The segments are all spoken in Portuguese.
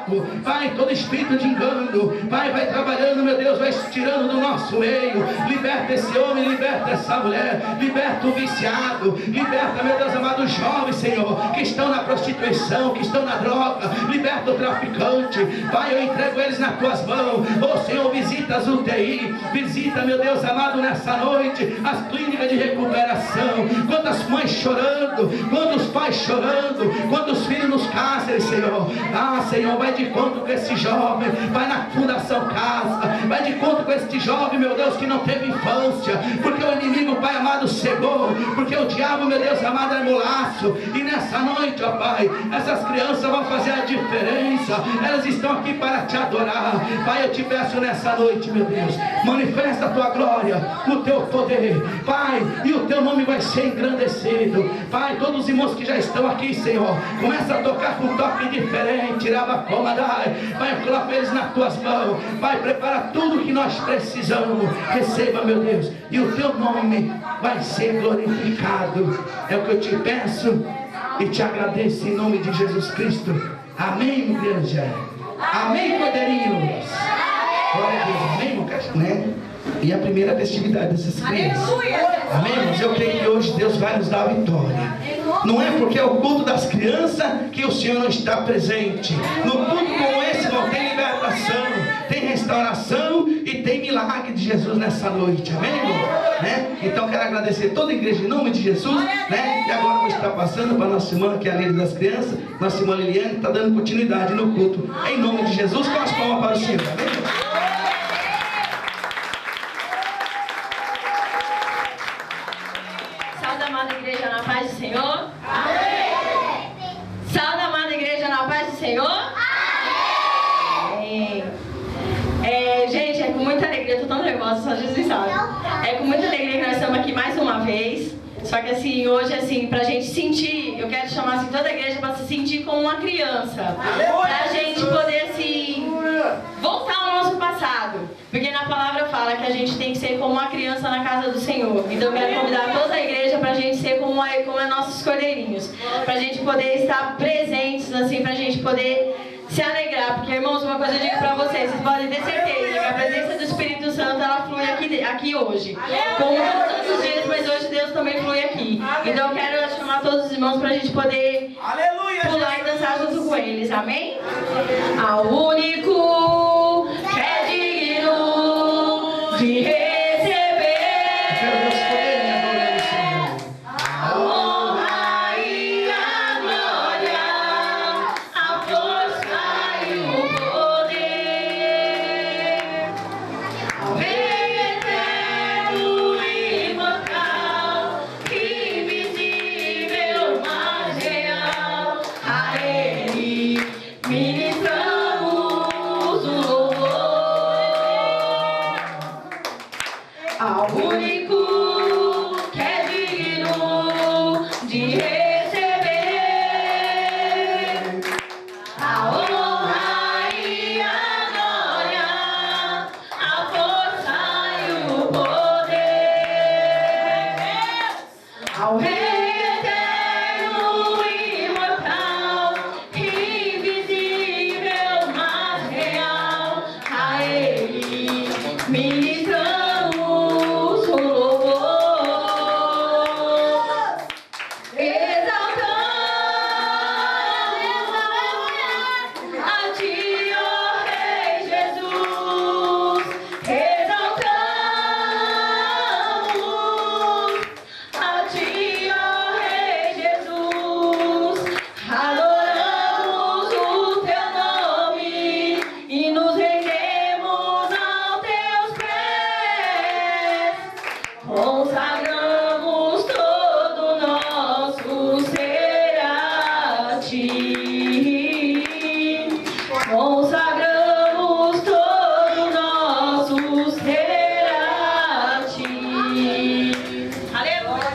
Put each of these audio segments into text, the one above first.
fraco. Pai, todo espírito de engano, Pai, vai trabalhando, meu Deus, vai tirando do nosso meio. Liberta esse homem, liberta essa mulher, liberta o viciado, liberta, meu Deus amado, os jovens, Senhor, que estão na prostituição, que estão na droga, liberta o traficante. Pai, eu entrego eles nas tuas mãos. Ô Senhor, visita as UTI, visita, meu Deus amado, nessa noite as clínicas de recuperação. Quantas mães chorando, quantos pais chorando, quantos filhos nos cárceres, Senhor. Ah, Senhor, vai de encontro com esse jovem, vai na Fundação Casa, vai de encontro com esse jovem, meu Deus, que não teve infância, porque o inimigo, Pai amado, cegou, porque o diabo, meu Deus amado, é molaço. E nessa noite, ó Pai, essas crianças vão fazer a diferença. Elas estão aqui para te adorar. Pai, eu te peço nessa noite, meu Deus, manifesta a tua glória, o teu poder, Pai, e o teu nome vai ser engrandecido. Pai, todos os irmãos que já estão aqui, Senhor, começa a tocar com um toque diferente. Pai, eu coloco eles nas tuas mãos. Pai, prepara tudo que nós precisamos. Receba, meu Deus, e o teu nome vai ser glorificado. É o que eu te peço e te agradeço em nome de Jesus Cristo. Amém, igreja. Amém, cordeirinhos. Glória a Deus. Amém, irmão, né? E a primeira festividade dessas crianças. Amém, irmãos? Eu creio que hoje Deus vai nos dar a vitória. Não é porque é o culto das crianças que o Senhor não está presente. No culto como esse não tem libertação, tem restauração e tem milagre de Jesus nessa noite. Amém, irmão? Né? Então quero agradecer toda a igreja em nome de Jesus, né? E agora vou estar passando para a nossa irmã, que é a líder das crianças, nossa irmã Liliane, que está dando continuidade no culto. Em nome de Jesus, com as palmas para o Senhor. Amém? Igreja na paz do Senhor. Amém. Salve, amada igreja na paz do Senhor. Amém. Gente, é com muita alegria, eu tô tão nervosa, só Jesus sabe. É com muita alegria que nós estamos aqui mais uma vez. Só que assim, hoje assim, pra gente sentir, eu quero chamar assim toda a igreja para se sentir como uma criança. Pra gente poder assim, voltar ao nosso passado. Porque na palavra fala que a gente tem que ser como uma criança na casa do Senhor. Então eu quero convidar toda a igreja pra gente ser como nossos cordeirinhos. Pra gente poder estar presentes, assim, pra gente poder se alegrar. Porque, irmãos, uma coisa eu digo pra vocês podem ter certeza que a presença do Espírito Santo, ela flui aqui hoje. Como todos os dias, mas hoje Deus também flui aqui. Então eu quero chamar todos os irmãos pra gente poder pular e dançar junto com eles. Amém? Ao único que é digno de receber a honra e a glória, a força e o poder, ao Rei eterno e imortal, invisível, mas real, a Ele ministramos o louvor. Ao único que é digno de receber a honra e a glória, a força e o poder, ao Rei eterno e imortal, invisível, mas real, a Ele ministramos o louvor, exaltamos a Ti, ó Rei Jesus, exaltamos a Ti, ó Rei Jesus, adoramos o Teu nome e nos rendemos aos Teus pés, consagramos todo o nosso ser a Ti, consagramos todo o nosso ser a Ti. Aleluia!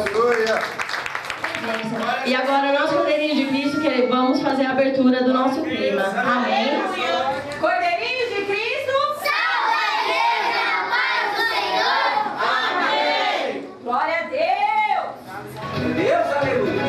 Aleluia. E agora nós, Cordeirinhos de Cristo, que vamos fazer a abertura do nosso clima. Amém? Cordeirinhos de Cristo, Salve a igreja na paz do Senhor. amém! Glória a Deus! Deus, aleluia.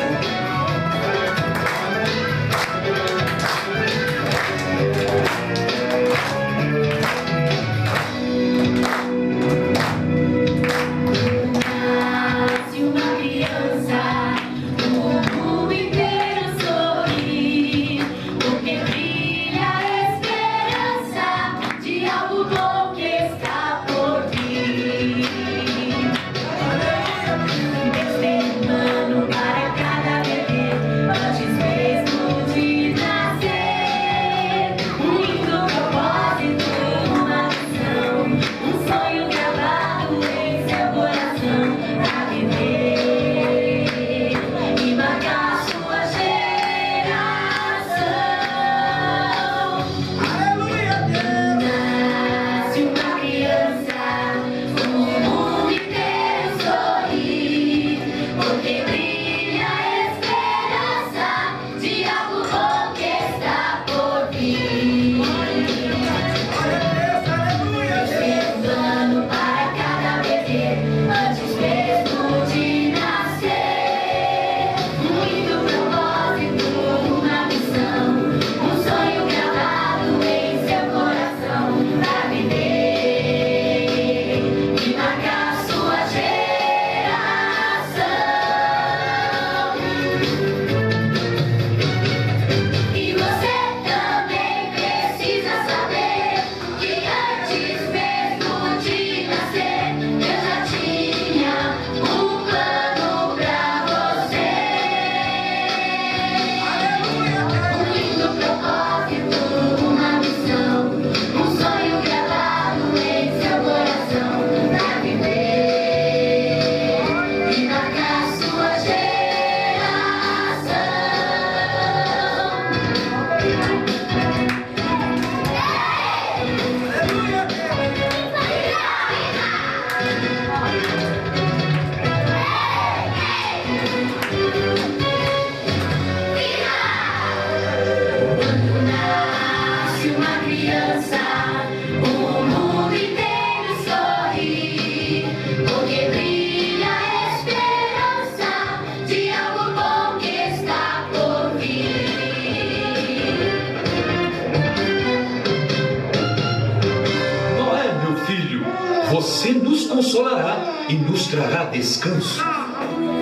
você nos consolará e nos trará descanso.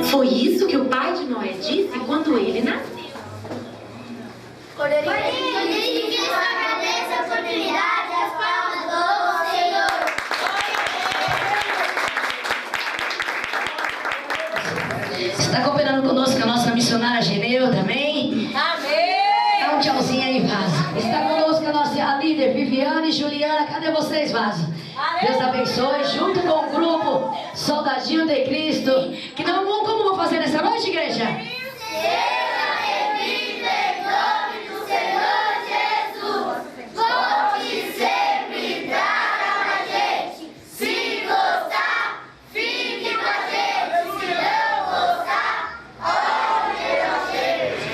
Foi isso que o pai de Noé disse quando ele nasceu. Por isso que eu agradeço a oportunidade e as palmas do Senhor. Está cooperando conosco a nossa missionária Geneu também? Amém! Dá um tchauzinho aí, Vaso. Está conosco a líder Viviane e Juliana. Cadê vocês, Vaso? Deus abençoe, junto com o grupo Soldadinho de Cristo. Que não vão, como vão fazer nessa noite, igreja? Seja bem-vindo em nome do Senhor Jesus. Volte sempre dar a gente. Se gostar, fique com a gente. Se não gostar, olhe a gente.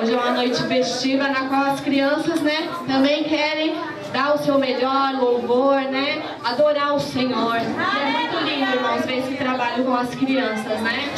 Hoje é uma noite festiva na qual as crianças, né, também querem dar o seu melhor louvor, né, adorar o Senhor. E é muito lindo, irmãos, ver esse trabalho com as crianças, né?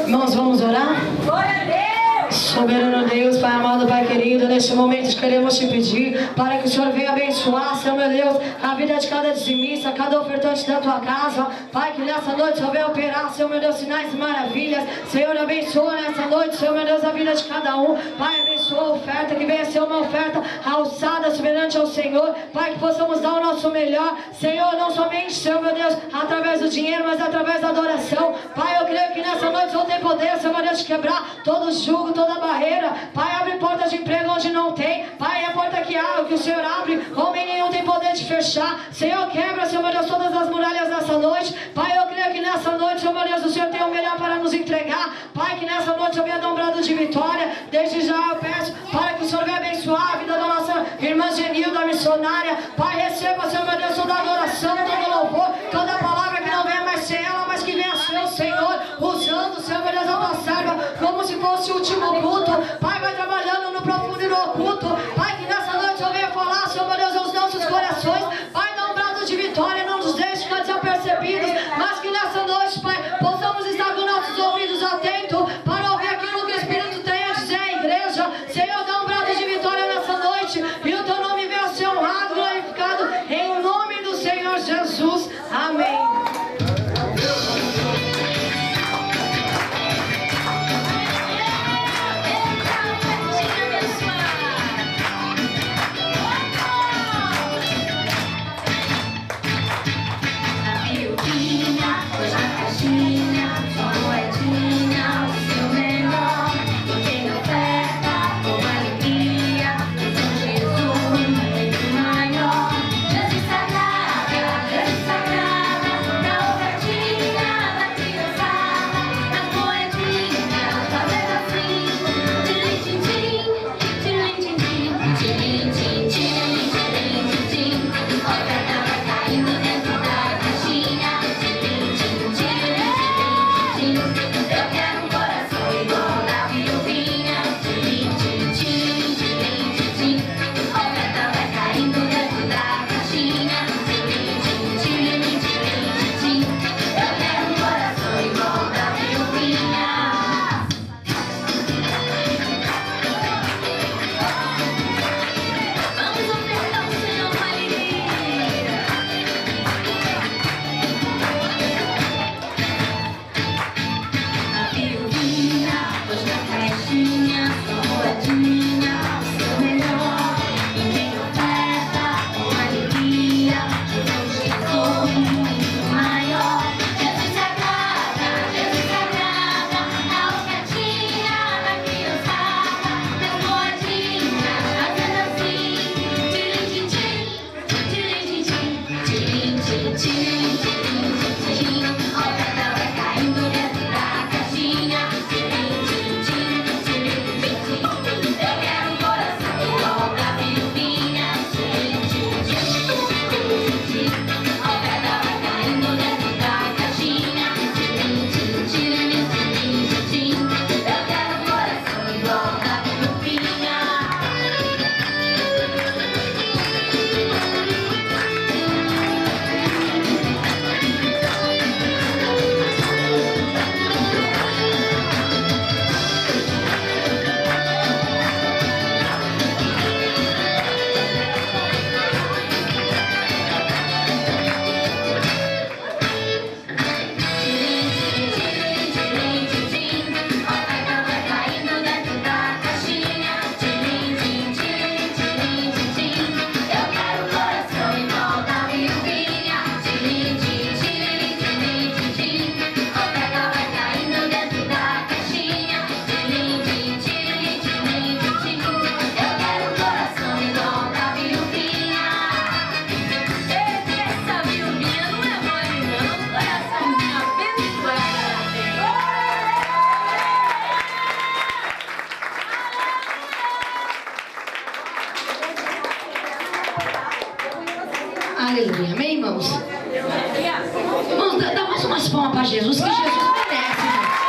Irmãos, vamos orar? Soberano Deus, Pai amado, Pai querido, neste momento queremos te pedir para que o Senhor venha abençoar, Senhor meu Deus, a vida de cada dizimista, cada ofertante da tua casa. Pai, que nessa noite Senhor venha operar, Senhor meu Deus, sinais e maravilhas. Senhor, abençoa nessa noite, Senhor meu Deus, a vida de cada um. Pai, abençoa a oferta, que venha ser uma oferta alçada, semelhante ao Senhor. Pai, que possamos dar o nosso melhor, Senhor, não somente, Senhor meu Deus, através do dinheiro, mas através da adoração. Pai, eu creio que nessa noite Senhor tem poder, Senhor meu Deus, de quebrar todo jugo, toda barreira. Pai, abre portas de emprego onde não tem. Pai, é a porta que o Senhor abre, homem nenhum tem poder de fechar. Senhor, quebra, Senhor meu Deus, todas as muralhas nessa noite. Pai, eu creio que nessa noite, Senhor meu Deus, o Senhor tem o melhor para nos entregar. Pai, que nessa noite eu venha dar um brado de vitória. Desde já eu peço para que o Senhor venha abençoar a vida da nossa irmã Genilda, missionária. Pai, receba, Senhor meu Deus, toda a adoração, todo o louvor, toda a palavra que não venha mais ser ela, mas que venha ser o Senhor, usando, Senhor meu Deus, a tua serva como se fosse o último culto. Pai, vai trabalhando no profundo e no oculto. Pai, que nessa noite eu venha falar, Senhor meu Deus, aos nossos corações. Pai, dá um brado de vitória, não nos deixe ficar desapercebidos, mas que nessa noite, Pai, possamos estar com nossos ouvidos atentos para ouvir aquilo que o Espírito tem a dizer à igreja. Senhor, dá um brado de vitória nessa noite e o teu nome venha a ser honrado, glorificado, em nome do Senhor Jesus. Amém. You Aleluia. Amém, irmãos? Irmãos, dá mais umas palmas para Jesus, que Jesus merece, irmão.